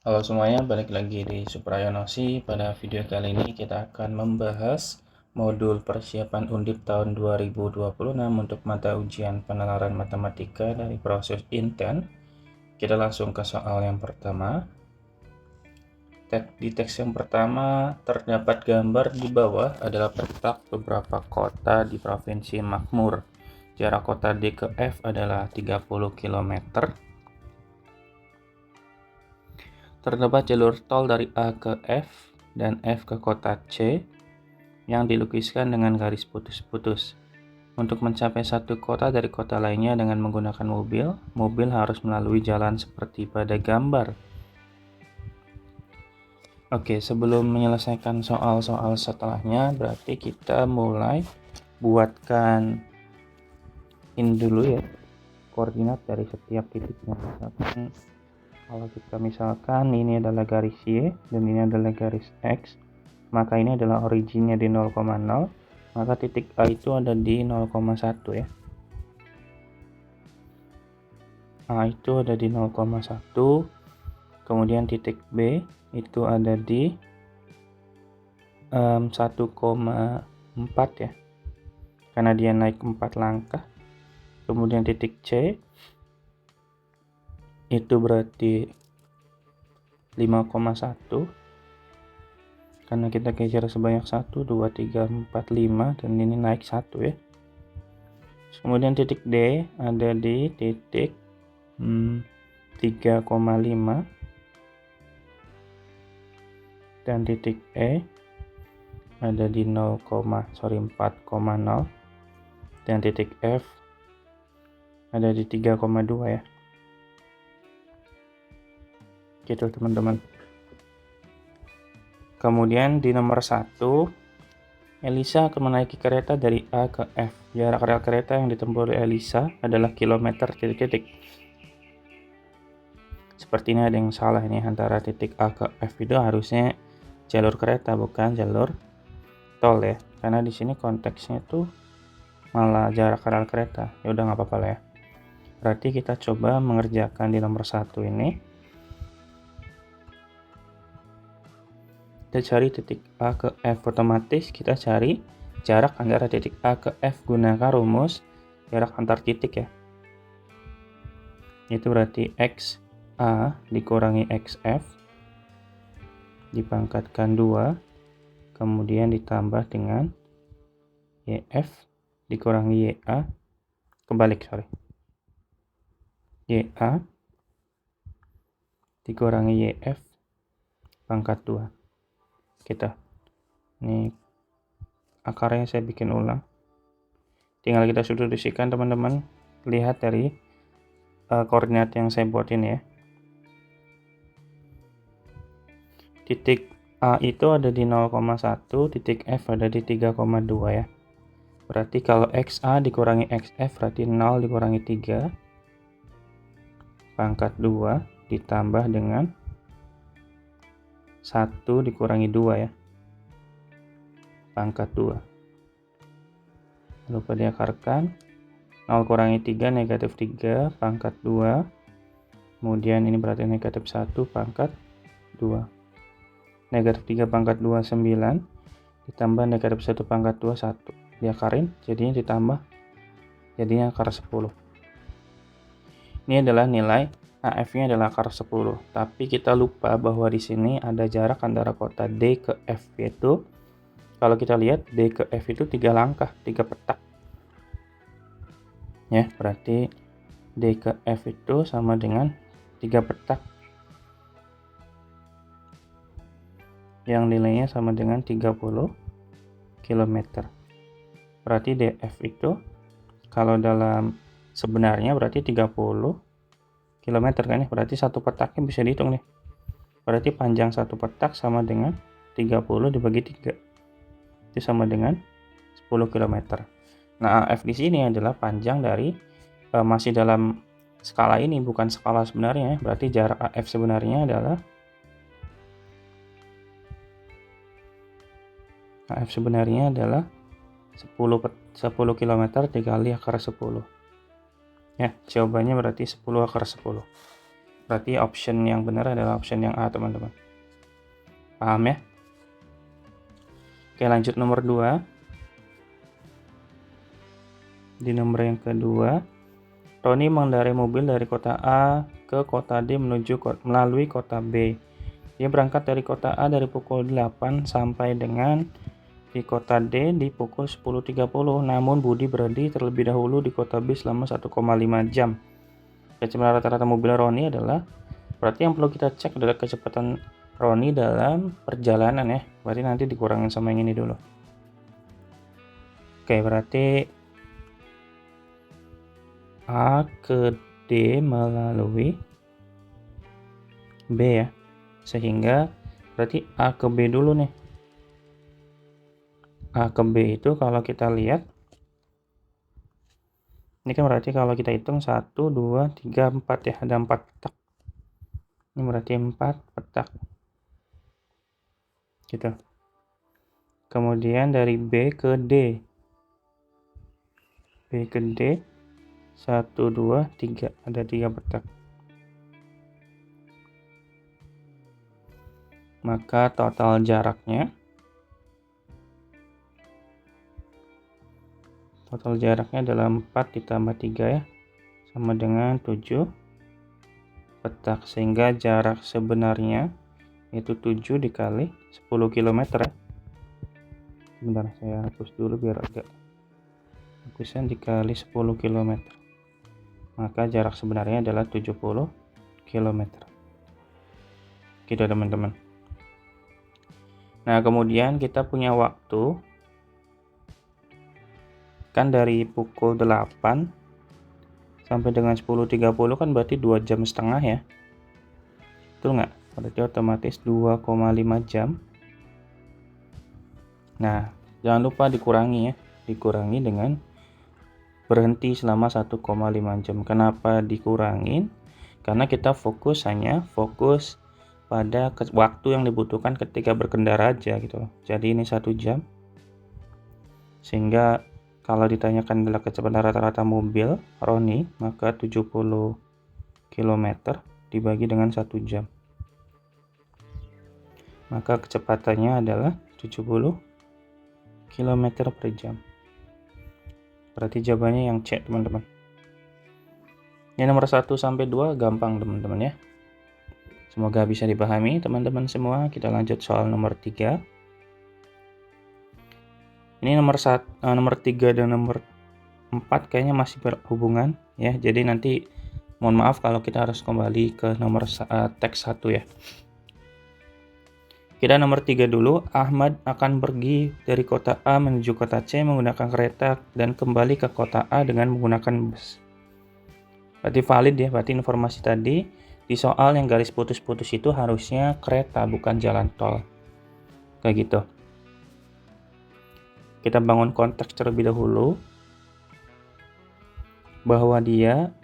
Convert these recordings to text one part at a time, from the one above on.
Halo semuanya, balik lagi di Suprayonosi. Pada video kali ini kita akan membahas modul persiapan Undip tahun 2026 untuk mata ujian penalaran matematika dari proses Inten. Kita langsung ke soal yang pertama. Di teks yang pertama terdapat gambar di bawah adalah petak beberapa kota di Provinsi Makmur. Jarak kota D ke F adalah 30 km. Terdapat jalur tol dari A ke F dan F ke kota C yang dilukiskan dengan garis putus-putus. Untuk mencapai satu kota dari kota lainnya dengan menggunakan mobil, mobil harus melalui jalan seperti pada gambar. Oke, sebelum menyelesaikan soal-soal setelahnya, berarti kita mulai buatkan ini dulu ya, koordinat dari setiap titiknya. Misalkan ini adalah garis Y dan ini adalah garis X, maka ini adalah originnya di 0,0, maka titik A itu ada di 0,1 ya. A itu ada di 0,1, kemudian titik B itu ada di 1,4 ya, karena dia naik 4 langkah. Kemudian titik C itu berarti 5,1, karena kita geser sebanyak 1, 2, 3, 4, 5 dan ini naik 1 ya. Kemudian titik D ada di titik 3,5 dan titik E ada di 4,0 dan titik F ada di 3,2 ya. Gitu teman-teman. Kemudian di nomor 1, Elisa akan menaiki kereta dari A ke F. Jarak rel kereta yang ditempuh oleh Elisa adalah kilometer titik-titik. Sepertinya ada yang salah ini, antara titik A ke F itu harusnya jalur kereta bukan jalur tol ya. Karena di sini konteksnya tuh malah jarak rel kereta. Ya udah nggak apa-apa lah ya. Berarti kita coba mengerjakan di nomor 1 ini. Kita cari titik A ke F, otomatis kita cari jarak antara titik A ke F gunakan rumus jarak antar titik ya. Itu berarti XA dikurangi XF dipangkatkan 2, kemudian ditambah dengan YF dikurangi YA, YA dikurangi YF pangkat 2. Ini akarnya saya bikin ulang, tinggal kita substitusikan teman-teman. Lihat dari koordinat yang saya buat ini ya. Titik A itu ada di 0,1, titik F ada di 3,2 ya. Berarti kalau XA dikurangi XF berarti 0 dikurangi 3 pangkat 2 ditambah dengan 1 dikurangi 2 ya, pangkat 2. Lupa diakarkan. 0 kurangi 3 negatif 3 pangkat 2. Kemudian ini berarti negatif 1 pangkat 2. Negatif 3 pangkat 2 9 ditambah negatif 1 pangkat 2 1. Diakarin jadinya ditambah, jadinya akar 10. Ini adalah nilai AF-nya adalah akar 10. Tapi kita lupa bahwa di sini ada jarak antara kota D ke F, yaitu kalau kita lihat D ke F itu 3 langkah, 3 petak. Ya, berarti D ke F itu sama dengan 3 petak yang nilainya sama dengan 30 km. Berarti DF itu kalau dalam sebenarnya berarti 30 km kan ya. Berarti satu petaknya bisa dihitung nih. Berarti panjang satu petak sama dengan 30 dibagi 3. Itu sama dengan 10 km. Nah, AF di sini adalah panjang dari masih dalam skala ini, bukan skala sebenarnya ya. Berarti jarak AF sebenarnya adalah 10 km dikali akar 10. Ya, jawabannya berarti 10 akar 10. Berarti option yang benar adalah option yang A, teman-teman. Paham ya? Oke, lanjut nomor 2. Di nomor yang kedua, Roni mengendarai mobil dari kota A ke kota D melalui kota B. Dia berangkat dari kota A dari pukul 8 sampai dengan di kota D di pukul 10.30. Namun Budi berhenti terlebih dahulu di kota B selama 1,5 jam. Kecepatan rata-rata mobil Roni adalah, berarti yang perlu kita cek adalah kecepatan Roni dalam perjalanan ya. Berarti nanti dikurangin sama yang ini dulu. Oke, berarti A ke D melalui B ya. Sehingga berarti A ke B dulu nih. A ke B itu kalau kita lihat, ini kan berarti kalau kita hitung 1, 2, 3, 4 ya, ada 4 petak. Ini berarti 4 petak. Gitu. Kemudian dari B ke D. B ke D, 1, 2, 3, ada 3 petak. Maka total jaraknya adalah 4 ditambah 3 ya, sama dengan 7 petak, sehingga jarak sebenarnya itu 7 dikali 10 km ya. Sebentar, saya hapus dulu biar agak bagusan. Dikali 10 km, maka jarak sebenarnya adalah 70 km. Gitu teman-teman. Nah, kemudian kita punya waktu kan dari pukul 8 sampai dengan 10.30 kan berarti 2 jam setengah ya. Betul nggak? Berarti otomatis 2,5 jam. Nah, jangan lupa dikurangi ya. Dikurangi dengan berhenti selama 1,5 jam. Kenapa dikurangin? Karena kita hanya fokus pada waktu yang dibutuhkan ketika berkendara aja gitu loh. Jadi ini 1 jam. Sehingga kalau ditanyakan adalah kecepatan rata-rata mobil Roni, maka 70 km dibagi dengan 1 jam. Maka kecepatannya adalah 70 km per jam. Berarti jawabannya yang C, teman-teman. Yang nomor 1 sampai 2 gampang, teman-teman ya. Semoga bisa dipahami teman-teman semua. Kita lanjut soal nomor 3. Ini nomor 3 dan nomor 4 kayaknya masih berhubungan ya. Jadi nanti mohon maaf kalau kita harus kembali ke nomor teks 1 ya. Kita nomor 3 dulu. Ahmad akan pergi dari kota A menuju kota C menggunakan kereta dan kembali ke kota A dengan menggunakan bus. Berarti valid ya, berarti informasi tadi di soal yang garis putus-putus itu harusnya kereta bukan jalan tol. Kayak gitu. Kita bangun konteks terlebih dahulu bahwa dia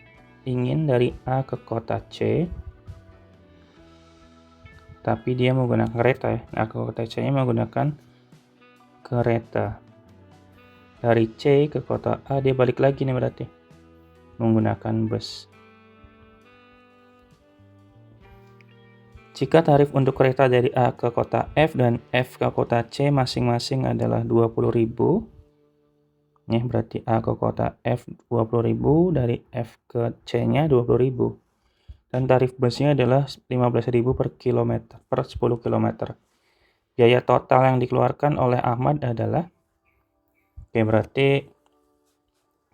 ingin dari A ke kota C, tapi dia menggunakan kereta ya. Nah, ke kota C-nya menggunakan kereta. Dari C ke kota A dia balik lagi nih berarti menggunakan bus. Jika tarif untuk kereta dari A ke kota F dan F ke kota C masing-masing adalah 20.000, ya berarti A ke kota F 20.000, dari F ke C-nya 20.000. Dan tarif busnya adalah 15.000 per kilometer, per 10 km. Biaya total yang dikeluarkan oleh Ahmad adalah, oke berarti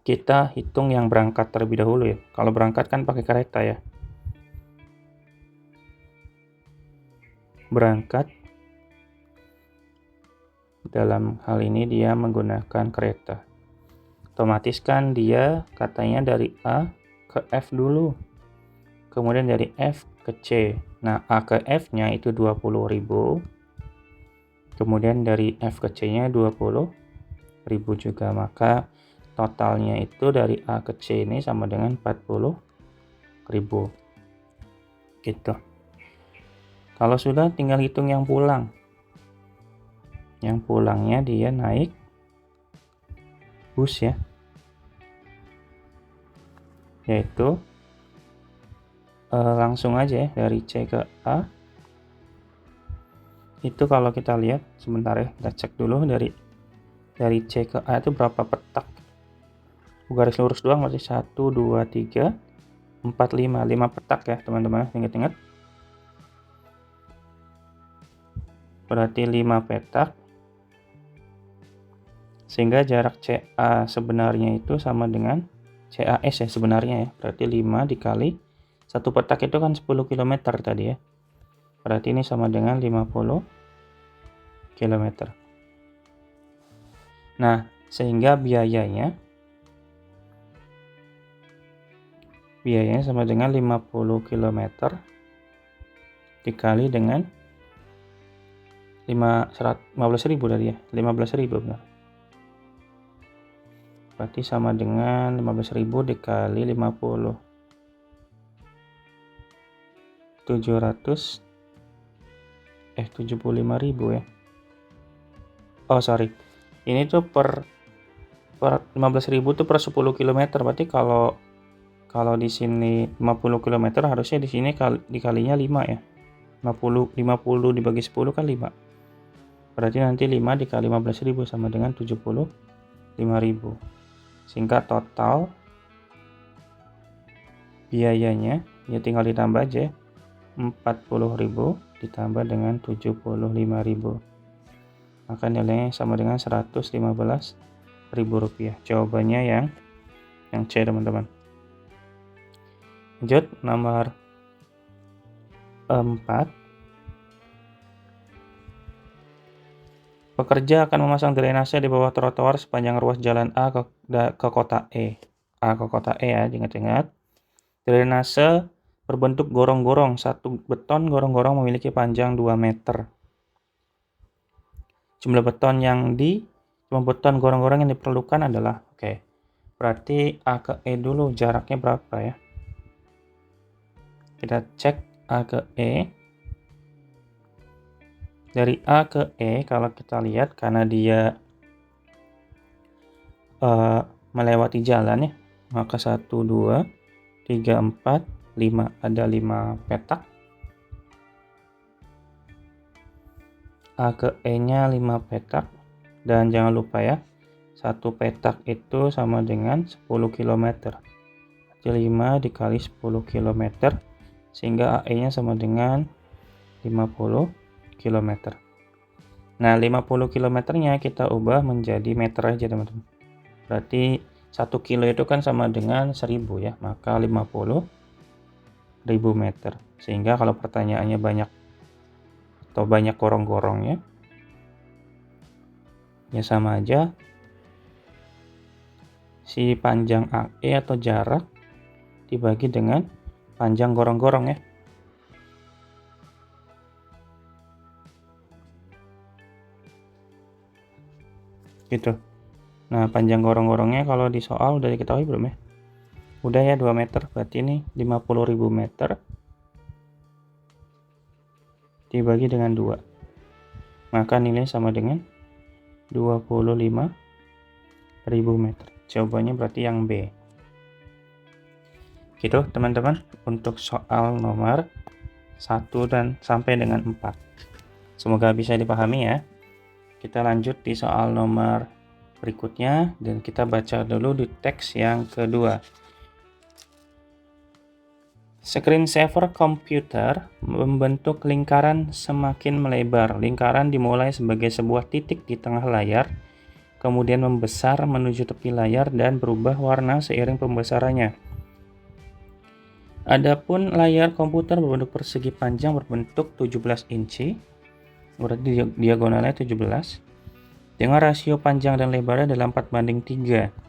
kita hitung yang berangkat terlebih dahulu ya. Kalau berangkat kan pakai kereta ya. Berangkat dalam hal ini dia menggunakan kereta. Otomatis kan dia katanya dari A ke F dulu. Kemudian dari F ke C. Nah, A ke F-nya itu 20.000. Kemudian dari F ke C-nya 20.000 juga. Maka totalnya itu dari A ke C ini sama dengan 40.000. Gitu. Kalau sudah tinggal hitung yang pulang. Yang pulangnya dia naik bus ya. Yaitu langsung aja ya dari C ke A. Itu kalau kita lihat sebentar ya, kita cek dulu dari C ke A itu berapa petak. Garis lurus doang masih 1 2 3 4 5 petak ya teman-teman, ingat-ingat. Berarti 5 petak. Sehingga jarak CA sebenarnya itu sama dengan CAS ya sebenarnya ya. Berarti 5 dikali 1 petak itu kan 10 km tadi ya. Berarti ini sama dengan 50 km. Nah, sehingga biayanya sama dengan 50 km dikali dengan 15.000 tadi ya. 15.000 benar. Berarti sama dengan 15.000 dikali 50. 75.000 ya. Oh sorry, ini tuh per 15.000 tuh per 10 km. Berarti kalau di sini 50 km harusnya di sini dikalinya 5 ya. 50 dibagi 10 kan 5. Berarti nanti 5 dikali 15.000 sama dengan 75.000. Sehingga total biayanya ya tinggal ditambah aja 40.000 ditambah dengan 75.000. Maka nilainya sama dengan 115.000 rupiah. Jawabannya yang C teman-teman. Lanjut nomor 4. Pekerja akan memasang drainase di bawah trotoar sepanjang ruas jalan A ke kota E. A ke kota E ya, ingat-ingat. Drainase berbentuk gorong-gorong. Satu beton gorong-gorong memiliki panjang 2 meter. Jumlah beton gorong-gorong yang diperlukan adalah, berarti A ke E dulu jaraknya berapa ya? Kita cek A ke E. Dari A ke E kalau kita lihat karena dia melewati jalan ya, maka 1 2 3 4 5 ada 5 petak. A ke E nya 5 petak, dan jangan lupa ya, 1 petak itu sama dengan 10 km. Jadi 5 dikali 10 km sehingga AE nya sama dengan 50 km. Nah 50 km nya kita ubah menjadi meter aja teman-teman. Berarti 1 kilo itu kan sama dengan 1000 ya, maka 50.000 meter. Sehingga kalau pertanyaannya banyak gorong-gorongnya, ya sama aja si panjang AE atau jarak dibagi dengan panjang gorong-gorong ya. Gitu. Nah, panjang gorong-gorongnya kalau di soal udah diketahui belum ya? Udah ya, 2 meter. Berarti ini 50.000 meter dibagi dengan 2. Maka nilai sama dengan 25.000 meter. Jawabannya berarti yang B. Gitu teman-teman untuk soal nomor 1 dan sampai dengan 4. Semoga bisa dipahami ya. Kita lanjut di soal nomor berikutnya dan kita baca dulu di teks yang kedua. Screensaver komputer membentuk lingkaran semakin melebar. Lingkaran dimulai sebagai sebuah titik di tengah layar, kemudian membesar menuju tepi layar dan berubah warna seiring pembesarannya. Adapun layar komputer berbentuk persegi panjang berbentuk 17 inci, berarti diagonalnya 17, dengan rasio panjang dan lebarnya adalah 4:3.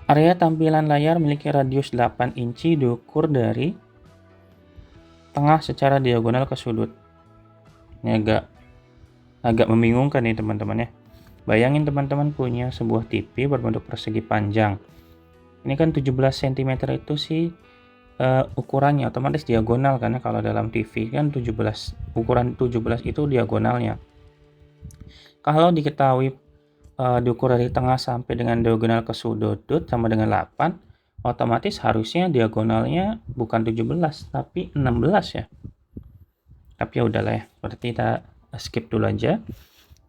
Area tampilan layar memiliki radius 8 inci diukur dari tengah secara diagonal ke sudut. Ini agak membingungkan nih teman-teman ya. Bayangin teman-teman punya sebuah TV berbentuk persegi panjang. Ini kan 17 cm itu sih ukurannya otomatis diagonal, karena kalau dalam TV kan 17, ukuran 17 itu diagonalnya. Kalau diketahui diukur dari tengah sampai dengan diagonal ke sudut sama dengan 8, otomatis harusnya diagonalnya bukan 17 tapi 16 ya. Tapi ya udahlah ya, berarti kita skip dulu aja.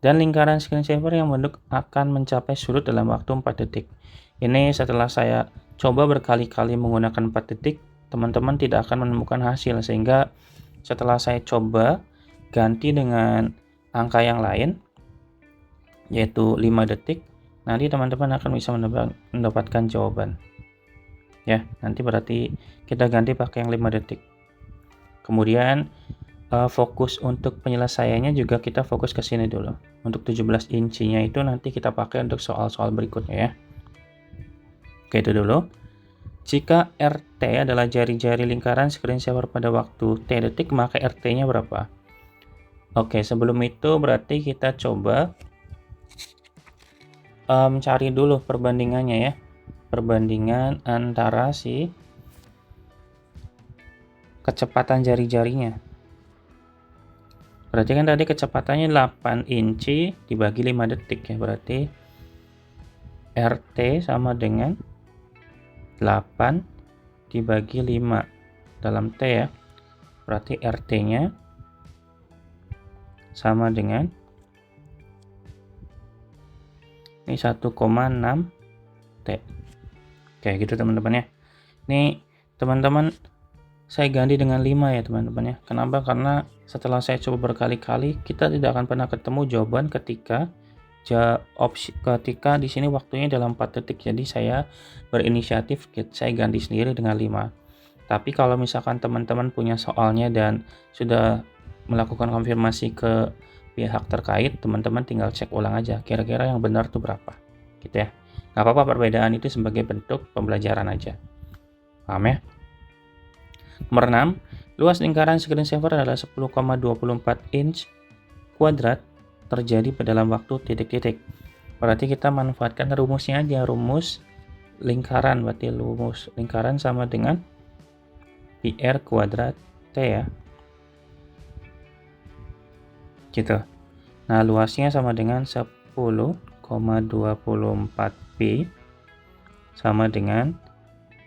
Dan lingkaran screensaver yang membentuk akan mencapai sudut dalam waktu 4 detik. Ini setelah saya coba berkali-kali menggunakan 4 detik, teman-teman tidak akan menemukan hasil, sehingga setelah saya coba ganti dengan angka yang lain, yaitu 5 detik, nanti teman-teman akan bisa mendapatkan jawaban. Ya, nanti berarti kita ganti pakai yang 5 detik. Kemudian fokus untuk penyelesaiannya juga kita fokus ke sini dulu. Untuk 17 inchinya itu nanti kita pakai untuk soal-soal berikutnya ya. Oke, itu dulu. Jika RT adalah jari-jari lingkaran screensaver pada waktu T detik, maka RT-nya berapa? Oke, sebelum itu berarti kita coba cari dulu perbandingannya ya. Perbandingan antara si kecepatan jari-jarinya. Berarti kan tadi kecepatannya 8 inci dibagi 5 detik ya. Berarti RT sama dengan 8 dibagi 5 dalam T ya. Berarti RT-nya sama dengan ini 1,6 T. Kayak gitu teman-teman ya. Ini teman-teman saya ganti dengan 5 ya teman-teman ya. Kenapa? Karena setelah saya coba berkali-kali, kita tidak akan pernah ketemu jawaban ketika di sini waktunya dalam 4 detik. Jadi saya berinisiatif, saya ganti sendiri dengan 5. Tapi kalau misalkan teman-teman punya soalnya dan sudah melakukan konfirmasi ke pihak terkait, teman-teman tinggal cek ulang aja kira-kira yang benar tuh berapa gitu ya. Nggak apa-apa, perbedaan itu sebagai bentuk pembelajaran aja. Paham ya? Nomor 6, luas lingkaran screensaver adalah 10,24 inch kuadrat terjadi pada dalam waktu titik-titik. Berarti kita manfaatkan rumusnya aja, rumus lingkaran. Berarti rumus lingkaran sama dengan PR kuadrat T ya. Gitu. Nah, luasnya sama dengan 10,24 pi sama dengan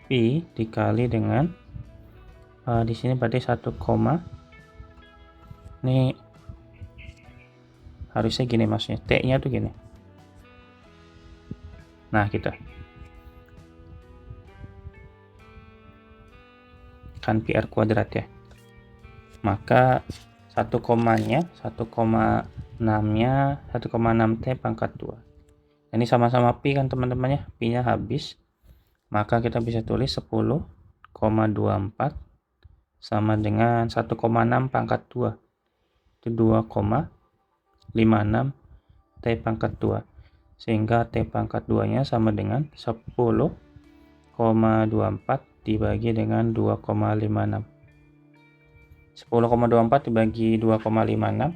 pi dikali dengan di sini berarti 1, ini harusnya gini maksudnya, T-nya tuh gini. Nah, gitu. Kan PR kuadrat ya. Maka 1 komanya 1,6-nya 1,6 T pangkat 2. Ini sama-sama pi kan teman-teman ya, pi-nya habis. Maka kita bisa tulis 10,24 sama dengan 1,6 pangkat 2. Itu 2,56 T pangkat 2. Sehingga T pangkat 2-nya sama dengan 10,24 dibagi dengan 2,56. 10,24 dibagi 2,56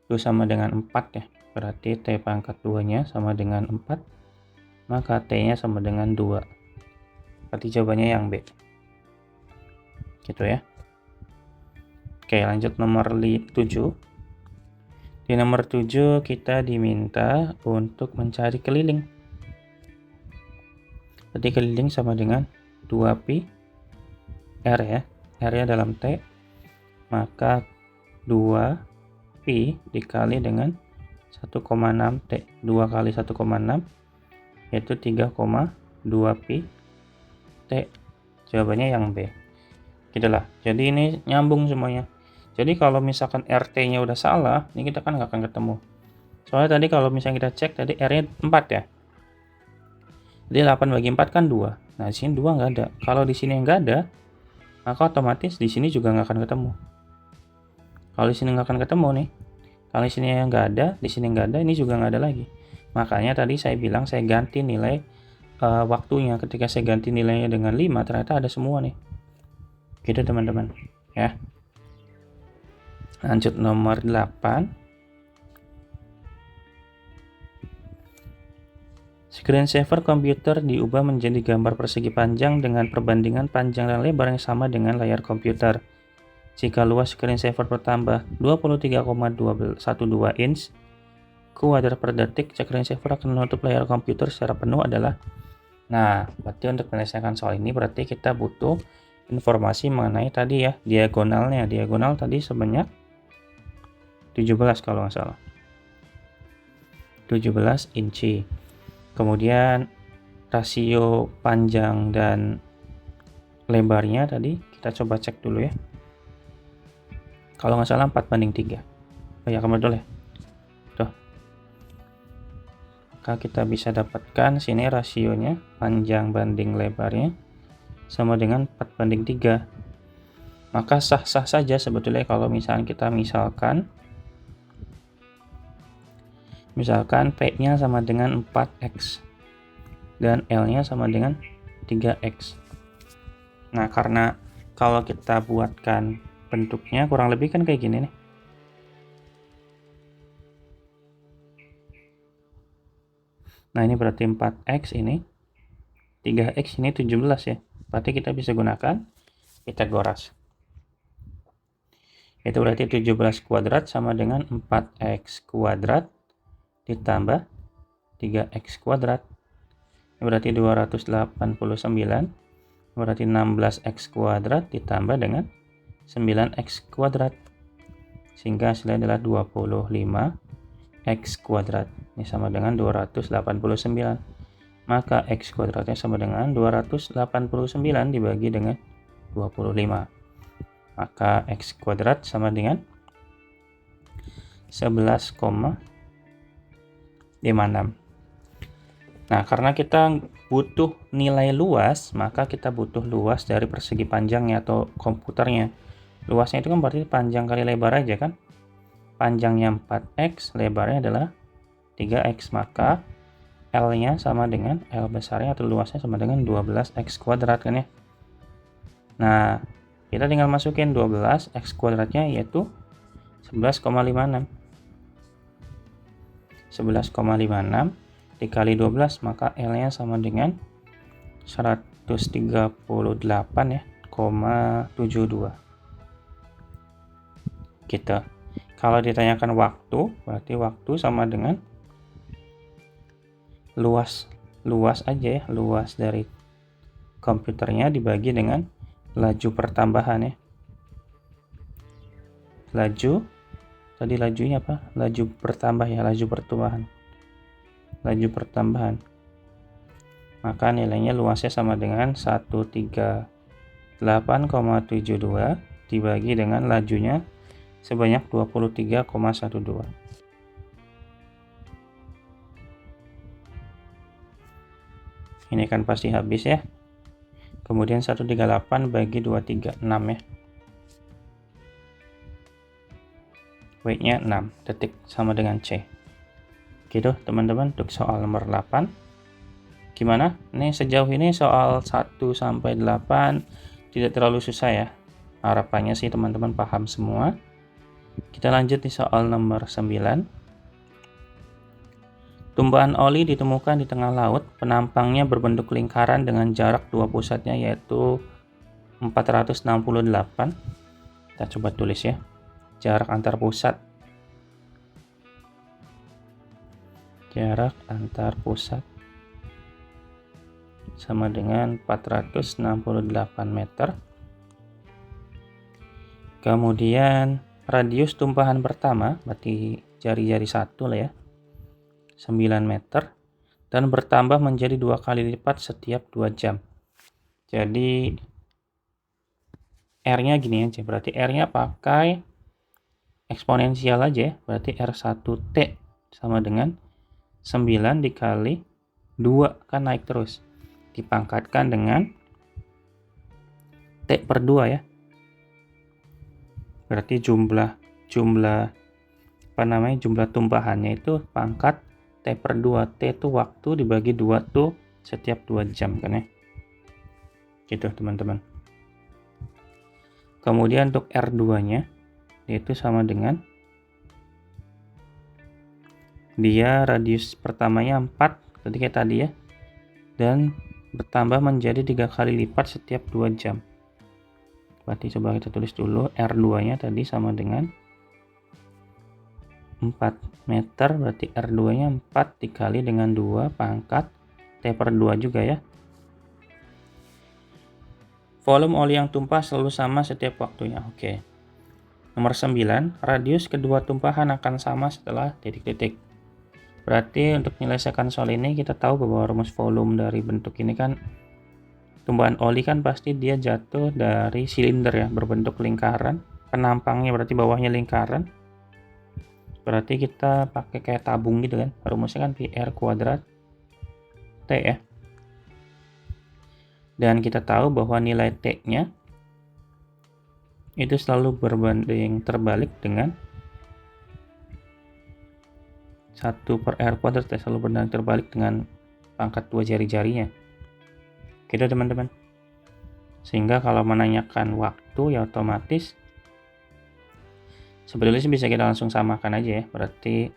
itu sama dengan 4 ya. Berarti T pangkat 2-nya sama dengan 4. Maka T-nya sama dengan 2. Berarti jawabannya yang B. Gitu ya. Oke, lanjut nomor 7. Di nomor 7 kita diminta untuk mencari keliling. Berarti keliling sama dengan 2pi R ya. R-nya dalam T. Maka 2pi dikali dengan 1,6 T. 2 kali 1,6 yaitu 3,2pi T. Jawabannya yang B. Gitulah. Jadi ini nyambung semuanya. Jadi kalau misalkan RT-nya udah salah, ini kita kan nggak akan ketemu. Soalnya tadi kalau misalnya kita cek tadi R-nya 4 ya. Jadi 8 bagi 4 kan 2. Nah, di sini 2 nggak ada. Kalau di sini nggak ada, maka otomatis di sini juga nggak akan ketemu. Kalau di sini nggak akan ketemu nih. Kalau di sini nggak ada, di sini nggak ada, ini juga nggak ada lagi. Makanya tadi saya bilang saya ganti nilai waktunya. Ketika saya ganti nilainya dengan 5, ternyata ada semua nih. Gitu teman-teman ya. Lanjut nomor 8. Screensaver komputer diubah menjadi gambar persegi panjang dengan perbandingan panjang dan lebar yang sama dengan layar komputer. Jika luas screensaver bertambah 23,12 inch kuadrat per detik, screensaver akan menutup layar komputer secara penuh adalah Nah, berarti untuk menyelesaikan soal ini berarti kita butuh informasi mengenai tadi ya, diagonalnya. Diagonal tadi sebanyak 17 kalau nggak salah. 17 inci. Kemudian rasio panjang dan lebarnya tadi kita coba cek dulu ya. Kalau nggak salah 4:3. Oh ya, kembali dulu ya. Tuh. Maka kita bisa dapatkan sini rasionya panjang banding lebarnya sama dengan 4:3. Maka sah-sah saja sebetulnya kalau misalkan kita misalkan P-nya sama dengan 4x dan L-nya sama dengan 3x. Nah, karena kalau kita buatkan bentuknya kurang lebih kan kayak gini nih. Nah, ini berarti 4x ini, 3x ini 17 ya. Berarti kita bisa gunakan Pitagoras. Itu berarti 17 kuadrat sama dengan 4x kuadrat ditambah 3x kuadrat. Ini berarti 289. Berarti 16x kuadrat ditambah dengan 9x kuadrat. Sehingga hasilnya adalah 25x kuadrat. Ini sama dengan 289. Maka x kuadratnya sama dengan 289 dibagi dengan 25. Maka x kuadrat sama dengan 11,56. Nah, karena kita butuh nilai luas, maka kita butuh luas dari persegi panjangnya atau komputernya. Luasnya itu kan berarti panjang kali lebar aja kan. Panjangnya 4x, lebarnya adalah 3x, maka L-nya sama dengan, L besarnya atau luasnya sama dengan 12x kuadrat kan ya. Nah, kita tinggal masukin 12x kuadratnya yaitu 11,56. 11,56 dikali 12, maka L-nya sama dengan 138 ya, 0,72. Gitu. Kalau ditanyakan waktu, berarti waktu sama dengan luas aja ya, luas dari komputernya dibagi dengan laju pertambahan ya. Tadi lajunya apa? Laju bertambah ya, laju pertambahan. Maka nilainya luasnya sama dengan 138,72 dibagi dengan lajunya sebanyak 23,12. Ini kan pasti habis ya. Kemudian 138 bagi 236 ya. W-nya 6 detik sama dengan C. Gitu teman-teman untuk soal nomor 8. Gimana? Nih sejauh ini soal 1 sampai 8 tidak terlalu susah ya. Harapannya sih teman-teman paham semua. Kita lanjut di soal nomor 9. Tumpahan oli ditemukan di tengah laut, penampangnya berbentuk lingkaran dengan jarak dua pusatnya yaitu 468. Kita coba tulis ya. Jarak antar pusat. Jarak antar pusat sama dengan 468 meter. Kemudian radius tumpahan pertama, berarti jari-jari satu lah ya, 9 meter, dan bertambah menjadi 2 kali lipat setiap 2 jam. Jadi R-nya gini aja, berarti R-nya pakai eksponensial aja ya, berarti R1T sama dengan 9 dikali 2, kan naik terus, dipangkatkan dengan T per 2 ya. Berarti jumlah tumpahannya itu pangkat T per 2. T itu waktu dibagi 2 tuh setiap 2 jam kan ya. Gitu teman-teman. Kemudian untuk R2-nya yaitu sama dengan dia radius pertamanya 4 ketika tadi ya. Dan bertambah menjadi 3 kali lipat setiap 2 jam. Berarti coba kita tulis dulu, R2-nya tadi sama dengan 4 meter, berarti R2-nya 4 dikali dengan 2 pangkat T per 2 juga ya. volume oli yang tumpah selalu sama setiap waktunya. Oke. Nomor 9, radius kedua tumpahan akan sama setelah titik-titik. Berarti untuk menyelesaikan soal ini kita tahu bahwa rumus volume dari bentuk ini kan tumpahan oli kan pasti dia jatuh dari silinder ya, berbentuk lingkaran. Penampangnya berarti bawahnya lingkaran. Berarti kita pakai kayak tabung gitu kan. Rumusnya kan PR kuadrat T ya. Dan kita tahu bahwa nilai T-nya itu selalu berbanding terbalik dengan 1/R², selalu berbanding terbalik dengan pangkat 2 jari-jarinya. Gitu teman-teman. Sehingga kalau menanyakan waktu ya otomatis sebetulnya sih bisa kita langsung samakan aja ya. Berarti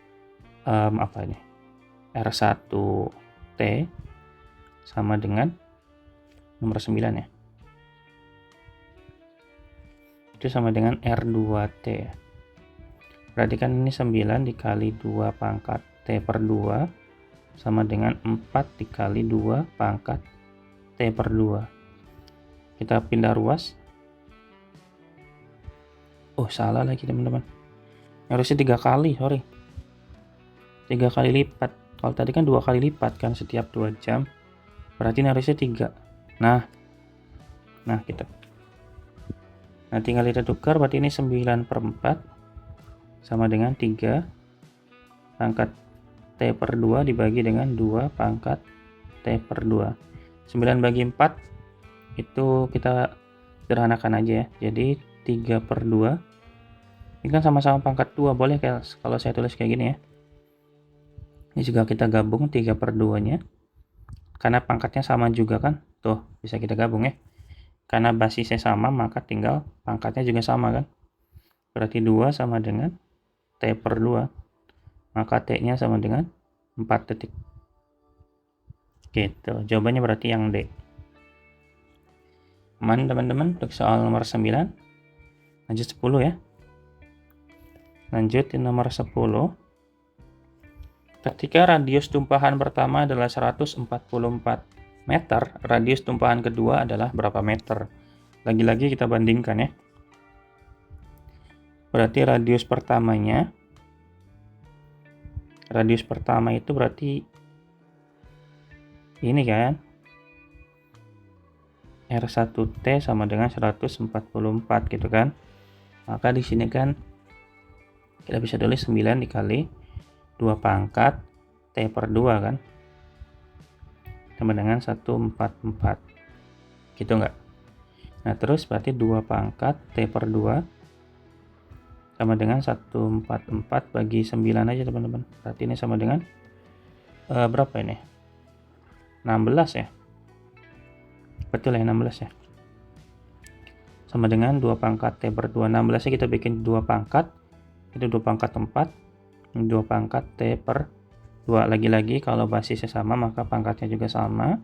apa ini? R1T sama dengan nomor 9 ya. Itu sama dengan R2T ya. Berarti kan ini 9 dikali 2 pangkat T/2 sama dengan 4 dikali 2 pangkat T/2. Kita pindah ruas. Oh, salah lagi teman-teman. Harusnya 3 kali, sorry. 3 kali lipat. Kalau tadi kan 2 kali lipat kan setiap 2 jam. Berarti ini harusnya 3. Nah, gitu. Nah, tinggal kita tukar, berarti ini 9/4 sama dengan 3 pangkat T/2 dibagi dengan 2 pangkat T/2. 9 bagi 4 itu kita sederhanakan aja ya. Jadi 3/2. Ini kan sama-sama pangkat 2, boleh kalau saya tulis kayak gini ya. Ini juga kita gabung 3/2-nya. Karena pangkatnya sama juga kan. Tuh, bisa kita gabung ya. Karena basisnya sama, maka tinggal pangkatnya juga sama kan. Berarti 2 sama dengan T/2. Maka T-nya sama dengan 4 detik. Gitu. Jawabannya berarti yang D. Aman teman-teman untuk soal nomor 9. Lanjut 10 ya. Lanjut di nomor 10. Ketika radius tumpahan pertama adalah 144 meter, radius tumpahan kedua adalah berapa meter? Lagi-lagi kita bandingkan ya. Berarti radius pertama itu berarti ini kan R1T sama dengan 144 gitu kan. Maka di sini kan kita bisa tulis 9 dikali 2 pangkat T/2 kan sama dengan 144 gitu enggak? Nah terus berarti 2 pangkat T/2 sama dengan 144 bagi 9 aja teman-teman. Berarti ini sama dengan berapa ini? 16 ya. Betul ya, 16 ya. Sama dengan 2 pangkat T/2. 16 nya kita bikin 2 pangkat. Itu 2 pangkat 4. 2 pangkat T/2. Lagi-lagi kalau basisnya sama maka pangkatnya juga sama.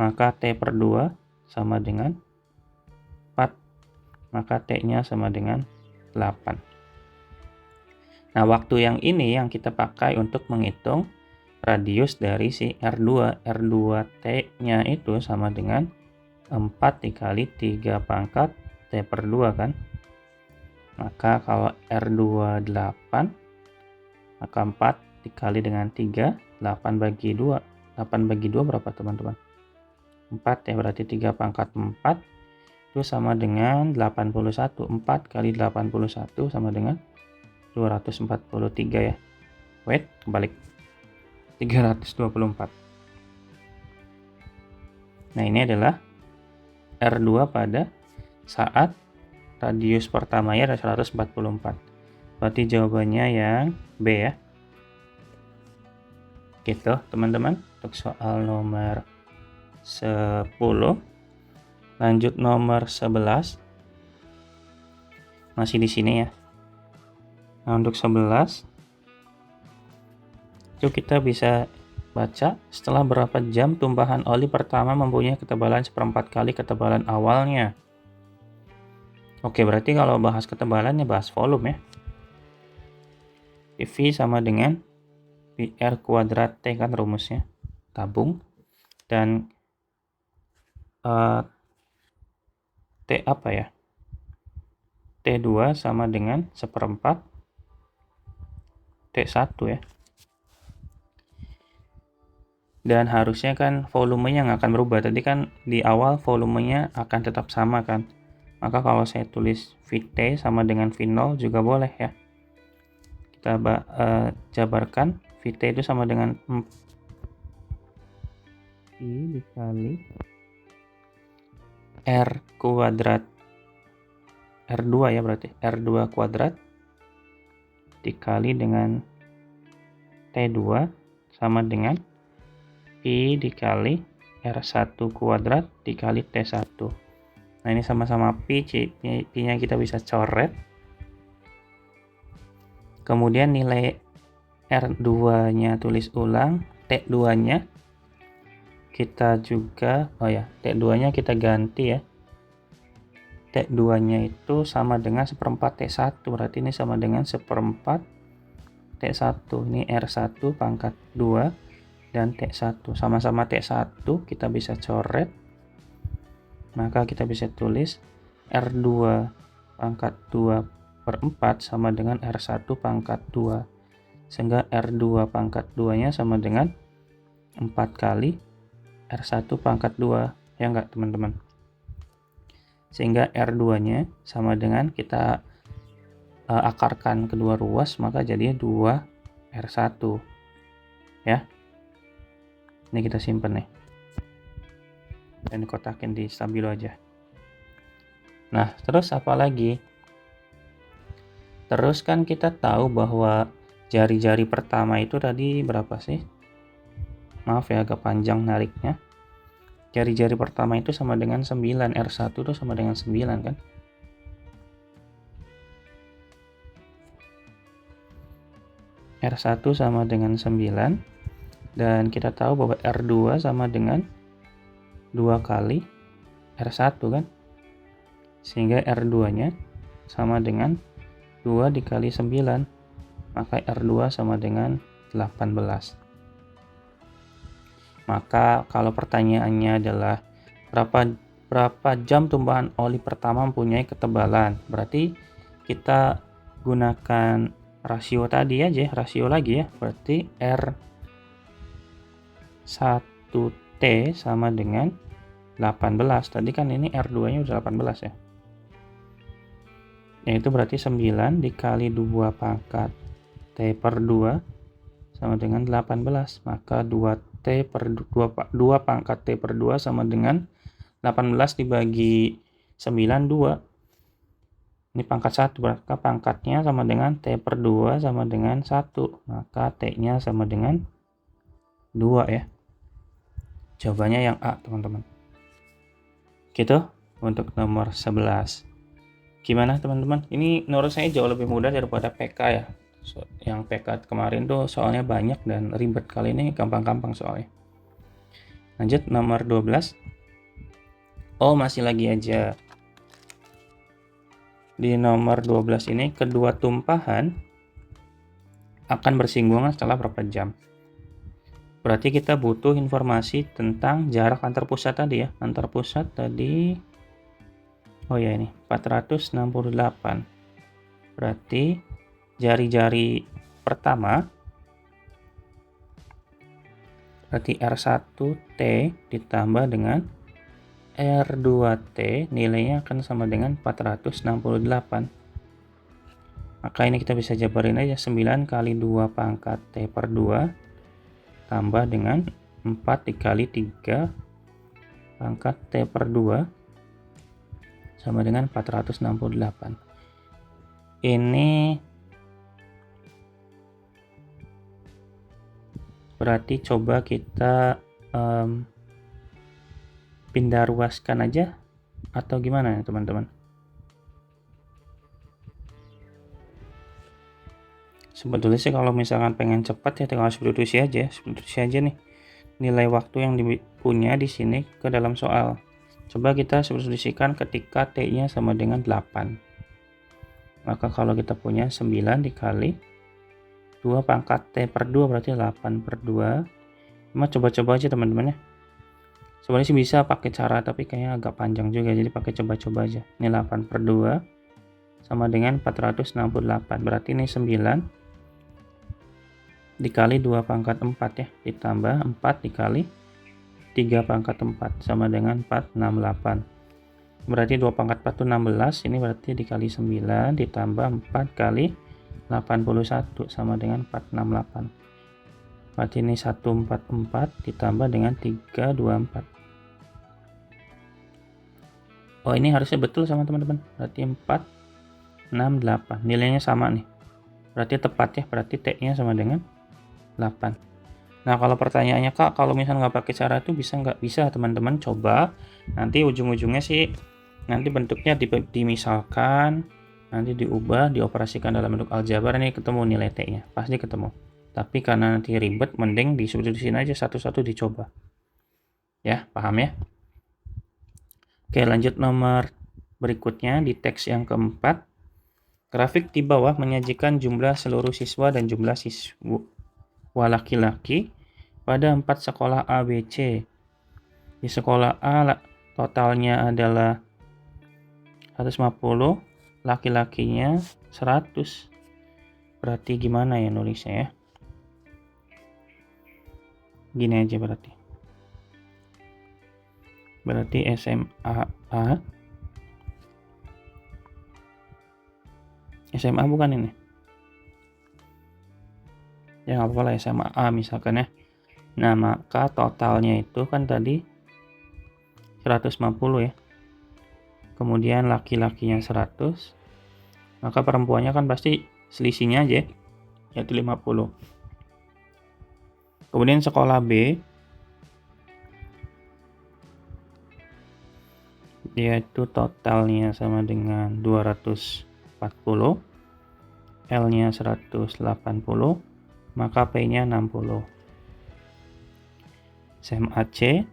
Maka T/2 sama dengan 4. Maka T-nya sama dengan 8. Nah, waktu yang ini yang kita pakai untuk menghitung radius dari si R2. R2T-nya itu sama dengan 4 dikali 3 pangkat T/2 kan. Maka kalau R2 8, maka 4 dikali dengan 3, 8 bagi 2. 8 bagi 2 berapa teman-teman? 4 ya, berarti 3 pangkat 4 itu sama dengan 81. 4 kali 81 sama dengan 243 ya. Wait, kebalik. 324. Nah, ini adalah R2 pada saat radius pertamanya ada 144. Berarti jawabannya yang B ya. Gitu, teman-teman, untuk soal nomor 10. Lanjut nomor 11. Masih di sini ya. Nah, untuk 11 itu kita bisa baca setelah berapa jam tumpahan oli pertama mempunyai ketebalan 1/4 kali ketebalan awalnya. Oke, berarti kalau bahas ketebalan ya bahas volume ya. PV sama dengan PR kuadrat T kan rumusnya. Tabung. Dan T apa ya? T2 sama dengan 1/4 T1 ya. Dan harusnya kan volumenya nggak akan berubah. Tadi kan di awal volumenya akan tetap sama kan. Maka kalau saya tulis VT sama dengan V0 juga boleh ya. Kita jabarkan VT itu sama dengan I dikali R kuadrat R2 ya, berarti R2 kuadrat dikali dengan T2 sama dengan I dikali R1 kuadrat dikali T1. Nah, ini sama-sama Pi, Pi-nya kita bisa coret. Kemudian nilai R2-nya tulis ulang, T2-nya kita juga, T2-nya kita ganti ya. T2-nya itu sama dengan 1/4 T1, berarti ini sama dengan 1/4 T1. Ini R1 pangkat 2 dan T1. Sama-sama T1 kita bisa coret. Maka kita bisa tulis R2 pangkat 2/4 sama dengan R1 pangkat 2. Sehingga R2 pangkat 2-nya sama dengan 4 kali R1 pangkat 2. Ya enggak teman-teman? Sehingga R2-nya sama dengan kita akarkan kedua ruas, maka jadinya 2R1 ya. Ini kita simpan nih, dan dikotakin di stabilo aja. Nah, terus apa lagi? Terus kan kita tahu bahwa jari-jari pertama itu tadi berapa sih? Maaf ya, agak panjang nariknya. Jari-jari pertama itu sama dengan 9, R1 itu sama dengan 9 kan? R1 sama dengan 9, dan kita tahu bahwa R2 sama dengan 2 kali R1 kan? Sehingga R2-nya sama dengan 2 dikali 9, maka R2 sama dengan 18. Maka kalau pertanyaannya adalah berapa jam tumbuhan oli pertama mempunyai ketebalan, berarti kita gunakan rasio tadi aja, rasio lagi ya. Berarti R1T sama dengan 18. Tadi kan ini R2-nya udah 18 ya. Yaitu berarti 9 dikali 2 pangkat T per 2 sama dengan 18. Maka 2 pangkat T per 2 sama dengan 18 dibagi 9, 2. Ini pangkat 1, maka pangkatnya sama dengan T per 2 sama dengan 1. Maka T-nya sama dengan 2 ya. Jawabannya yang A, teman-teman. Gitu untuk nomor 11. Gimana teman-teman? Ini menurut saya jauh lebih mudah daripada PK ya. Yang PK kemarin tuh soalnya banyak dan ribet. Kali ini gampang-gampang soalnya. Lanjut nomor 12. Oh, masih lagi aja. Di nomor 12 ini kedua tumpahan akan bersinggungan setelah berapa jam. Berarti kita butuh informasi tentang jarak antar pusat tadi ya. Antar pusat tadi, oh ya ini 468. Berarti jari-jari pertama, berarti R1T ditambah dengan R2T, nilainya akan sama dengan 468. Maka ini kita bisa jabarin aja, 9 kali 2 pangkat T per 2 tambah dengan 4 dikali 3 pangkat T per 2 sama dengan 468. Ini berarti coba kita pindah ruaskan aja atau gimana ya teman-teman? Sebetulnya sih kalau misalkan pengen cepat ya tinggal substitusi aja nih nilai waktu yang punya di sini ke dalam soal. Coba kita substitusikan ketika T-nya sama dengan 8. Maka kalau kita punya 9 dikali 2 pangkat T per 2 berarti 8 per 2. Cuma coba-coba aja teman-teman ya. Sebenarnya sih bisa pakai cara, tapi kayaknya agak panjang juga, jadi pakai coba-coba aja. Ini 8/2 sama dengan 468. Berarti ini 9 dikali 2/4 ya, ditambah 4 dikali 3/4 sama dengan 468. Berarti 2/4 itu 16, ini berarti dikali 9 ditambah 4 kali 81 sama dengan 468. Berarti ini 144 ditambah dengan 324. Oh, ini harusnya betul sama teman-teman. Berarti 468. Nilainya sama nih. Berarti tepat ya. Berarti T-nya sama dengan 8. Nah, kalau pertanyaannya, Kak, kalau misalnya nggak pakai cara itu bisa nggak? Bisa, teman-teman. Coba. Nanti ujung-ujungnya sih, nanti bentuknya dimisalkan, nanti diubah, dioperasikan dalam bentuk aljabar, ini ketemu nilai T-nya. Pasti ketemu. Tapi karena nanti ribet, mending disubstitusiin aja satu-satu dicoba. Ya, paham ya? Oke, lanjut nomor berikutnya di teks yang keempat. Grafik di bawah menyajikan jumlah seluruh siswa dan jumlah siswa laki-laki pada 4 sekolah A, B, C. Di sekolah A totalnya adalah 150, laki-lakinya 100. Berarti gimana ya nulisnya ya? Gini aja berarti. Berarti SMA A. SMA bukan ini. Ya nggak apa-apa lah, SMA A misalkan ya. Nah, maka totalnya itu kan tadi 150 ya. Kemudian laki-lakinya 100. Maka perempuannya kan pasti selisihnya aja, yaitu 50. Kemudian sekolah B, yaitu totalnya sama dengan 240, L-nya 180, maka P-nya 60. SMA C,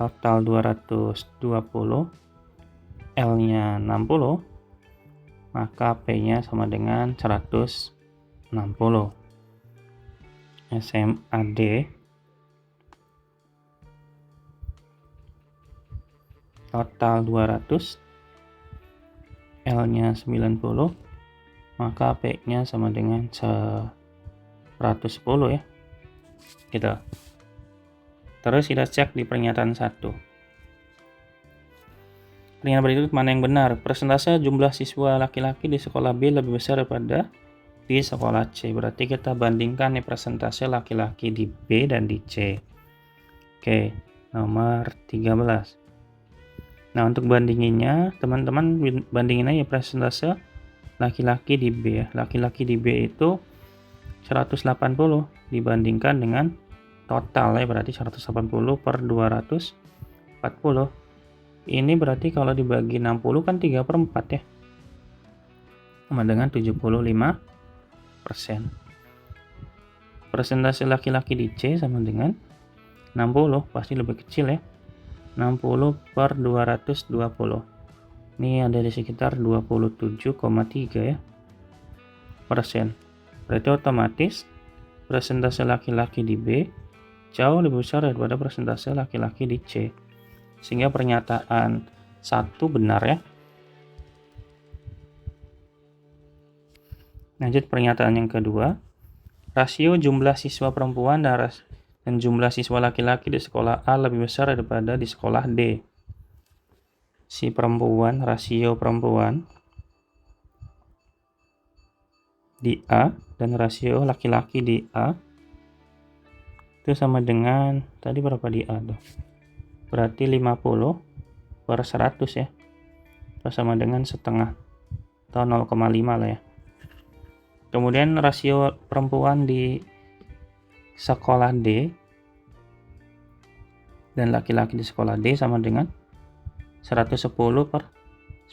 total 220, L-nya 60, maka P-nya sama dengan 160. SMA D, total 200, L-nya 90, maka P-nya sama dengan 110 ya. Gitu. Terus kita cek di pernyataan 1. Pernyataan berikut mana yang benar? Persentase jumlah siswa laki-laki di sekolah B lebih besar daripada di sekolah C. Berarti kita bandingkan nih persentase laki-laki di B dan di C. Oke, nomor 13. Nah, untuk bandinginnya, teman-teman bandingin aja persentase laki-laki di B ya. Laki-laki di B itu 180 dibandingkan dengan total ya, berarti 180 per 240. Ini berarti kalau dibagi 60 kan 3/4 ya. Sama dengan 75%. Persentase laki-laki di C sama dengan 60, pasti lebih kecil ya. 60 per 220. Ini ada di sekitar 27,3 ya persen. Berarti otomatis persentase laki-laki di B jauh lebih besar daripada persentase laki-laki di C. Sehingga pernyataan 1 benar ya. Lanjut pernyataan yang kedua. Rasio jumlah siswa perempuan dan jumlah siswa laki-laki di sekolah A lebih besar daripada di sekolah D. Si perempuan, rasio perempuan di A dan rasio laki-laki di A itu sama dengan tadi berapa di A tuh? Berarti 50 per 100 ya. Itu sama dengan setengah atau 0,5 lah ya. Kemudian rasio perempuan di sekolah D dan laki-laki di sekolah D sama dengan 110 per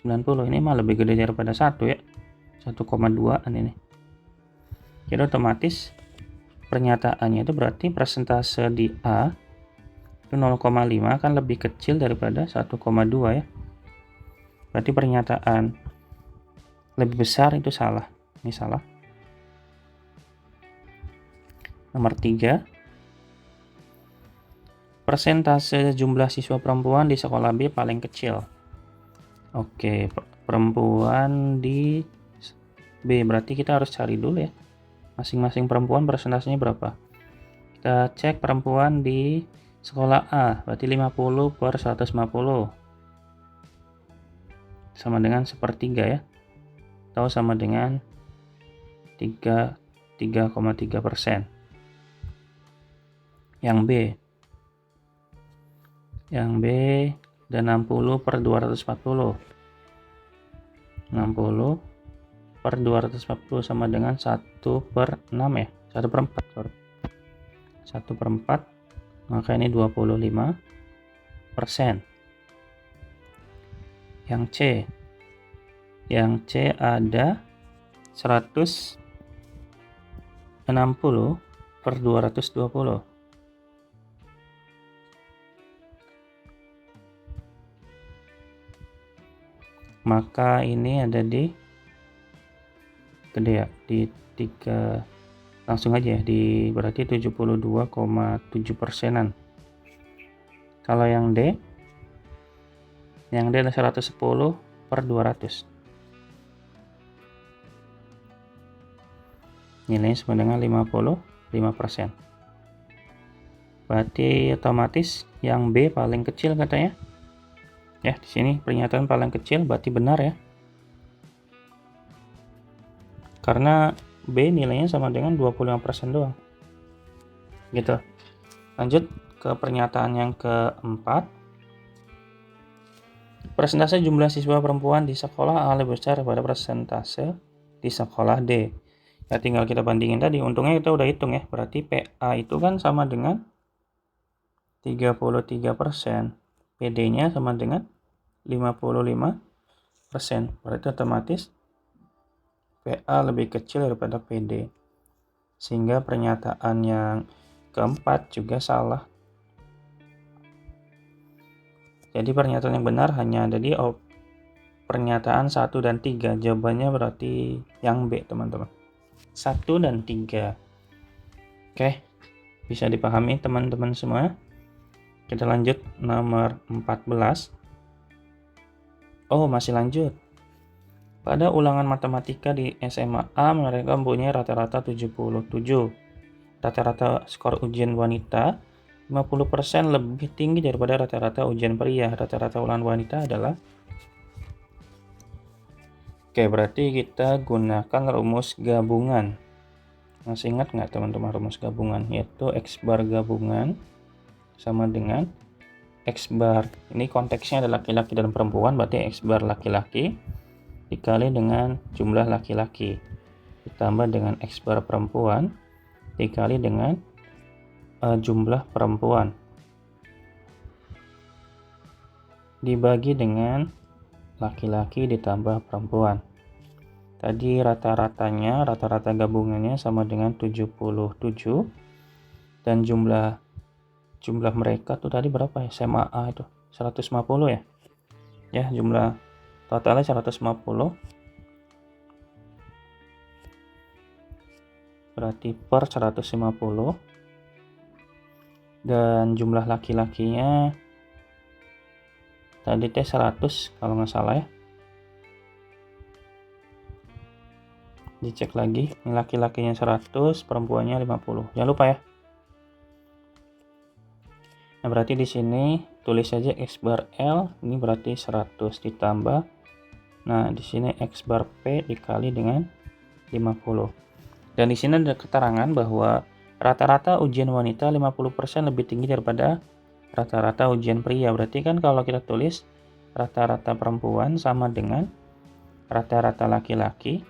90. Ini mah lebih gede daripada 1 ya. 1,2an ini. Jadi otomatis pernyataannya itu berarti persentase di A itu 0,5 kan lebih kecil daripada 1,2 ya. Berarti pernyataan lebih besar itu salah. Ini salah. Nomor 3, persentase jumlah siswa perempuan di sekolah B paling kecil. Oke, perempuan di B, berarti kita harus cari dulu ya. Masing-masing perempuan persentasenya berapa. Kita cek perempuan di sekolah A, berarti 50 per 150. Sama dengan 1/3 ya. Atau sama dengan 3,3%. Yang B ada 60 per 240. 60 per 240 sama dengan 1/6 ya. 1/4, sorry. 1/4, maka ini 25%. Yang C ada 160 per 220. Maka ini ada di gede ya, di 3, langsung aja ya, di berarti 72,7%. Kalau yang D ada 110 per 200. Nilainya sama dengan 55%. Berarti otomatis yang B paling kecil katanya. Ya, di sini pernyataan paling kecil berarti benar ya. Karena B nilainya sama dengan 25% doang. Gitu. Lanjut ke pernyataan yang keempat. Persentase jumlah siswa perempuan di sekolah A lebih besar daripada persentase di sekolah D. Ya tinggal kita bandingin tadi, untungnya kita udah hitung ya. Berarti PA itu kan sama dengan 33%. PD-nya sama dengan 55%. Berarti otomatis PA lebih kecil daripada PD. Sehingga pernyataan yang keempat juga salah. Jadi pernyataan yang benar hanya ada di pernyataan 1 dan 3. Jawabannya berarti yang B, teman-teman. 1 dan 3. Oke, bisa dipahami teman-teman semua. Kita lanjut nomor 14. Oh, masih lanjut. Pada ulangan matematika di SMA A, mereka mempunyai rata-rata 77. Rata-rata skor ujian wanita 50% lebih tinggi daripada rata-rata ujian pria. Rata-rata ulangan wanita adalah. Oke, berarti kita gunakan rumus gabungan. Masih ingat nggak teman-teman rumus gabungan? Yaitu X bar gabungan sama dengan X bar. Ini konteksnya adalah laki-laki dan perempuan, berarti X bar laki-laki dikali dengan jumlah laki-laki ditambah dengan X bar perempuan dikali dengan jumlah perempuan dibagi dengan laki-laki ditambah perempuan. Tadi rata-rata gabungannya sama dengan 77 dan jumlah mereka tuh tadi berapa ya? SMA A itu 150 ya. Ya, jumlah totalnya 150. Berarti per 150. Dan jumlah laki-lakinya tadi 100 kalau nggak salah ya. Dicek lagi, ini laki-lakinya 100, perempuannya 50. Jangan lupa ya. Nah, berarti di sini tulis saja X bar L, ini berarti 100 ditambah. Nah, di sini X bar P dikali dengan 50. Dan di sini ada keterangan bahwa rata-rata ujian wanita 50% lebih tinggi daripada rata-rata ujian pria. Berarti kan kalau kita tulis rata-rata perempuan sama dengan rata-rata laki-laki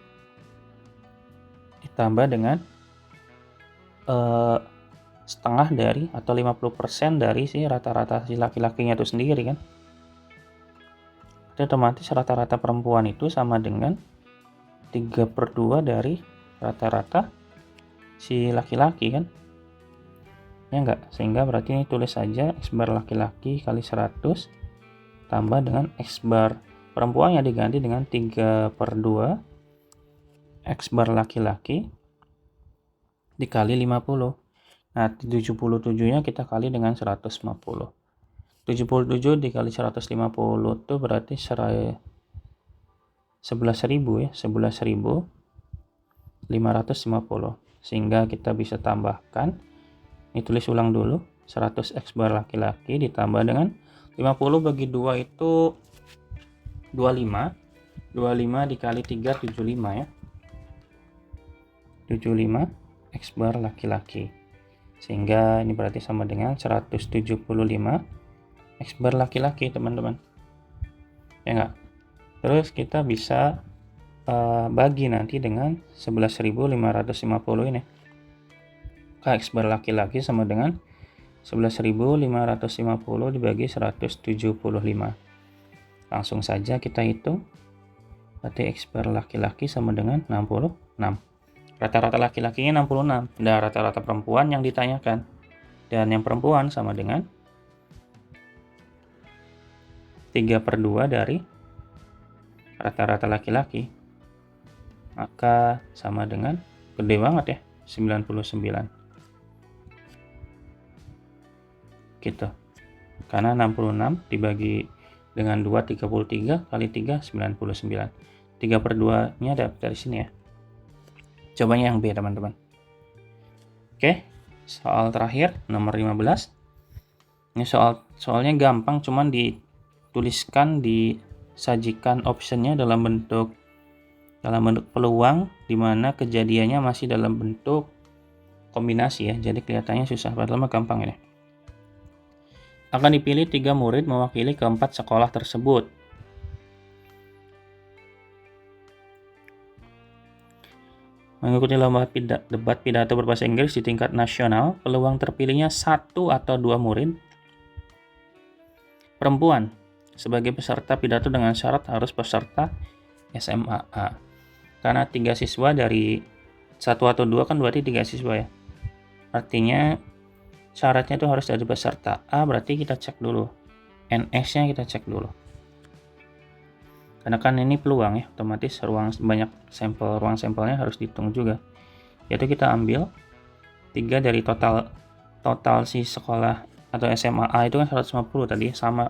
ditambah dengan setengah dari atau 50% dari si rata-rata si laki-lakinya itu sendiri kan. Jadi otomatis rata-rata perempuan itu sama dengan 3/2 dari rata-rata si laki-laki kan. Ya enggak? Sehingga berarti ini tulis saja X bar laki-laki kali 100 tambah dengan X bar perempuannya diganti dengan 3/2 X bar laki-laki dikali 50. Nah, 77-nya kita kali dengan 150. 77 dikali 150 itu berarti 11.000 ya, 11.550. Sehingga kita bisa tambahkan, ini tulis ulang dulu, 100 X bar laki-laki ditambah dengan 50 bagi 2 itu 25. 25 dikali 3 75 ya. 75 X bar laki-laki. Sehingga ini berarti sama dengan 175 X bar laki-laki, teman-teman. Ya enggak? Terus kita bisa bagi nanti dengan 11.550 ini. X bar laki-laki sama dengan 11.550 dibagi 175. Langsung saja kita hitung. Berarti X bar laki-laki sama dengan 66. Rata-rata laki-lakinya 66. Dan rata-rata perempuan yang ditanyakan. Dan yang perempuan sama dengan 3/2 dari rata-rata laki-laki. Maka sama dengan, gede banget ya, 99. Gitu. Karena 66 dibagi dengan 2 33 kali 3 99. 3/2 nya dari sini ya. Cobanya yang B, teman-teman. Oke, soal terakhir nomor 15. Ini soalnya gampang, cuman dituliskan, disajikan optionnya dalam bentuk peluang, dimana kejadiannya masih dalam bentuk kombinasi ya. Jadi kelihatannya susah, padahal mah gampang ini. Akan dipilih 3 murid mewakili keempat sekolah tersebut. Mengikuti lomba debat pidato berbahasa Inggris di tingkat nasional, peluang terpilihnya 1 atau 2 murid perempuan sebagai peserta pidato dengan syarat harus peserta SMA-A. Karena 3 siswa dari 1 atau 2 kan berarti 3 siswa ya. Artinya syaratnya itu harus dari peserta A, berarti kita cek dulu. NS-nya kita cek dulu. Karena kan ini peluang ya, otomatis ruang sampelnya harus dihitung juga. Yaitu kita ambil 3 dari total si sekolah atau SMA A itu kan 150 tadi, sama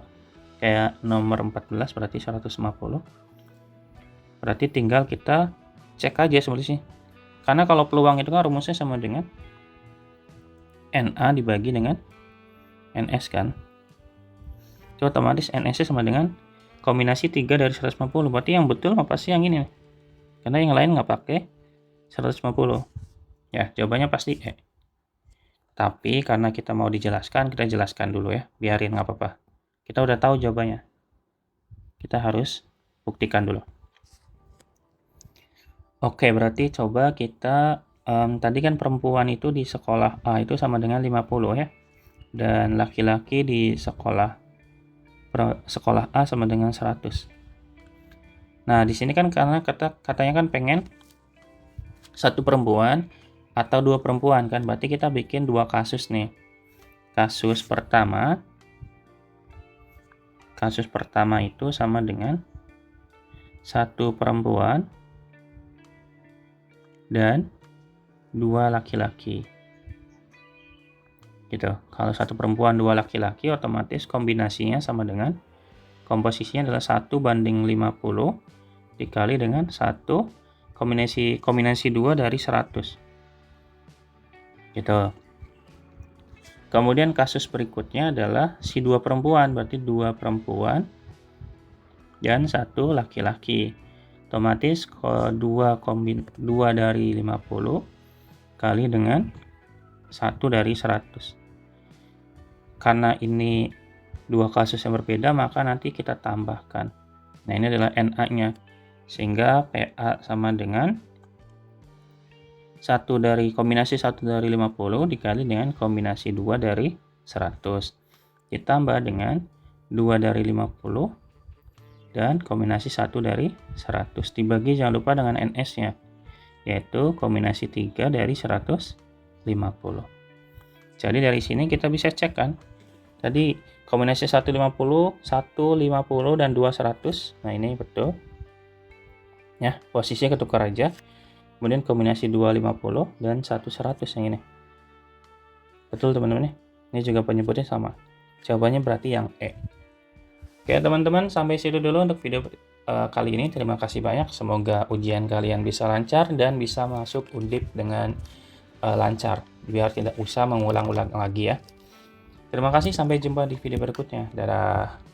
kayak nomor 14 berarti 150. Berarti tinggal kita cek aja solusinya. Karena kalau peluang itu kan rumusnya sama dengan NA dibagi dengan NS kan. Itu otomatis NS sama dengan kombinasi 3 dari 150. Berarti yang betul apa sih yang ini? Karena yang lain nggak pakai 150. Ya, jawabannya pasti E. Tapi karena kita mau dijelaskan, kita jelaskan dulu ya. Biarin, nggak apa-apa. Kita udah tahu jawabannya. Kita harus buktikan dulu. Oke, berarti coba kita tadi kan perempuan itu di sekolah A itu sama dengan 50 ya. Dan laki-laki di sekolah A sama dengan 100. Nah, di sini kan karena katanya kan pengen 1 perempuan atau 2 perempuan kan. Berarti kita bikin 2 kasus nih. Kasus pertama itu sama dengan 1 perempuan dan 2 laki-laki. Gitu. Kalau 1 perempuan 2 laki-laki, otomatis kombinasinya sama dengan, komposisinya adalah 1/50 dikali dengan 1 kombinasi 2 dari 100. Gitu. Kemudian kasus berikutnya adalah si 2 perempuan, berarti 2 perempuan dan 1 laki-laki. Otomatis 2 dari 50 kali dengan 1 dari 100. Karena ini 2 kasus yang berbeda, maka nanti kita tambahkan. Nah, ini adalah NA-nya. Sehingga PA sama dengan kombinasi 1 dari 50 dikali dengan kombinasi 2 dari 100. Ditambah dengan 2 dari 50 dan kombinasi 1 dari 100. Dibagi jangan lupa dengan NS-nya, yaitu kombinasi 3 dari 150. Jadi dari sini kita bisa cek kan. Tadi kombinasi 150, 150 dan 2 100. Nah, ini betul. Ya, posisinya ketukar aja. Kemudian kombinasi 2 50 dan 1 100 yang ini. Betul teman-teman ya. Ini juga penyebutnya sama. Jawabannya berarti yang E. Oke teman-teman, sampai situ dulu untuk video kali ini. Terima kasih banyak. Semoga ujian kalian bisa lancar dan bisa masuk undip dengan lancar. Biar tidak usah mengulang-ulang lagi ya. Terima kasih, sampai jumpa di video berikutnya. Dadah.